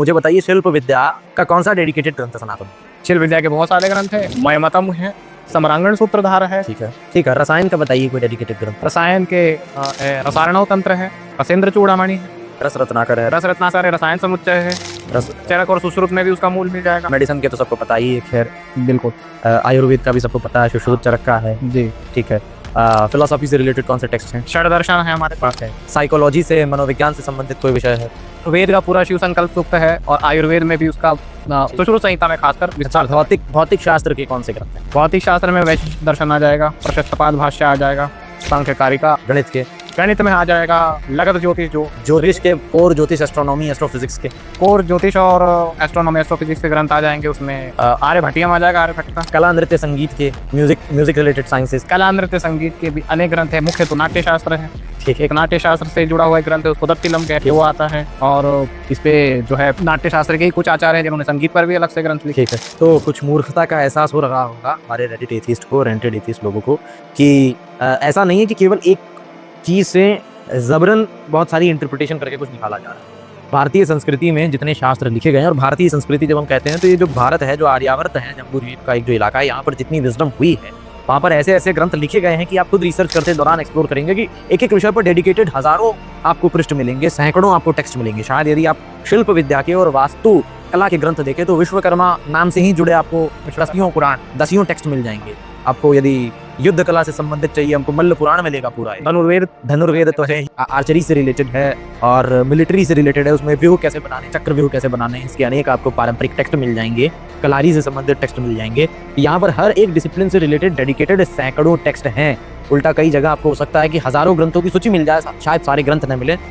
मुझे बताइए शिल्प विद्या का कौन सा डेडिकेटेड ग्रंथ सनातन? शिल्प विद्या के बहुत सारे ग्रंथ है। मयमतम है, सम्रांगण सूत्रधार है। ठीक है। रसायन का बताइए कोई डेडिकेटेड ग्रंथ। रसायन के रसायनव तंत्र है, रसेंद्र चूड़ामणि है, रस रत्नाकर है। रस रत्नाकर है, रसायन समुच्चय है। रस चरक और सुश्रुत में भी उसका मूल मिल जाएगा। मेडिसिन के तो सबको पता ही है, खैर बिल्कुल। आयुर्वेद का भी सबको पता है, सुश्रुत चरक का है। जी ठीक है। फिलोसॉफी से रिलेटेड कौन से टेक्स्ट हैं? षड दर्शन है हमारे पास है। साइकोलॉजी से, मनोविज्ञान से संबंधित कोई विषय है? वेद का पूरा शिव संकल्प सूक्त है और आयुर्वेद में भी उसका सुश्रुत संहिता में खासकर विस्तार है। भौतिक शास्त्र के कौन से ग्रंथ हैं? भौतिक शास्त्र में वैशिष्ट दर्शन आ जाएगा, प्रशस्तपाद भाष्य आ जाएगा, सांख्य कारिका। गणित में आ जाएगा लगत ज्योतिष, जो ज्योतिष के और ज्योतिष, एस्ट्रोनॉमी, एस्ट्रोफिजिक्स के कोर ज्योतिष और एस्ट्रोनॉमी एस्ट्रोफिजिक्स के ग्रंथ आ जाएंगे। उसमें आर्यभट्टिया में आ जाएगा, आर्यभट्ट का। कला नृत्य संगीत के, म्यूजिक रिलेटेड साइंसेस। कला नृत्य संगीत के भी अनेक ग्रंथ है। मुख्य तो नाट्य शास्त्र है। ठीक है। एक नाट्य शास्त्र से जुड़ा हुआ एक ग्रंथ है, उसको दत्तिलम कहते हैं, वो आता है। और इस पे जो है नाट्य शास्त्र के ही कुछ आचार्य हैं जिन्होंने संगीत पर भी अलग से ग्रंथ लिखे। ठीक है। तो कुछ मूर्खता का एहसास हो रहा होगा हमारे रेडिट एथिस्ट को, रेंटेड एथिस्ट लोगों को, कि ऐसा नहीं है कि केवल एक चीज से जबरन बहुत सारी इंटरप्रिटेशन करके कुछ निकाला जा रहा है। भारतीय संस्कृति में जितने शास्त्र लिखे गए हैं, और भारतीय संस्कृति जब हम कहते हैं तो ये जो भारत है, जो आर्यावर्त है, जम्बूद्वीप का एक जो इलाका है, यहाँ पर जितनी विजडम हुई है, वहाँ पर ऐसे ऐसे ग्रंथ लिखे गए हैं कि आप खुद रिसर्च करते दौरान एक्सप्लोर करेंगे कि एक एक विषय पर डेडिकेटेड हजारों आपको पृष्ठ मिलेंगे, सैकड़ों आपको टेक्स्ट मिलेंगे। शायद यदि आप शिल्प विद्या के और वास्तु कला के ग्रंथ देखें तो विश्वकर्मा नाम से ही जुड़े आपको दसियों टेक्स्ट मिल जाएंगे। आपको यदि युद्ध कला से संबंधित चाहिए, हमको मल्ल पुराण मिलेगा पूरा। धनुर्वेद तो है, आर्चरी से रिलेटेड है और मिलिट्री से रिलेटेड है। उसमें व्यूह कैसे बनाने, चक्र व्यूह कैसे बनाने, इसके अनेक आपको पारंपरिक टेक्स्ट मिल जाएंगे। कलारी से संबंधित टेक्स्ट मिल जाएंगे। यहाँ पर हर एक डिसिप्लिन से रिलेटेड डेडिकेटेड सैकड़ों टेक्स्ट हैं। उल्टा कई जगह आपको हो सकता है कि हजारों ग्रंथों की सूची मिल जाए, शायद सारे ग्रंथ न मिले।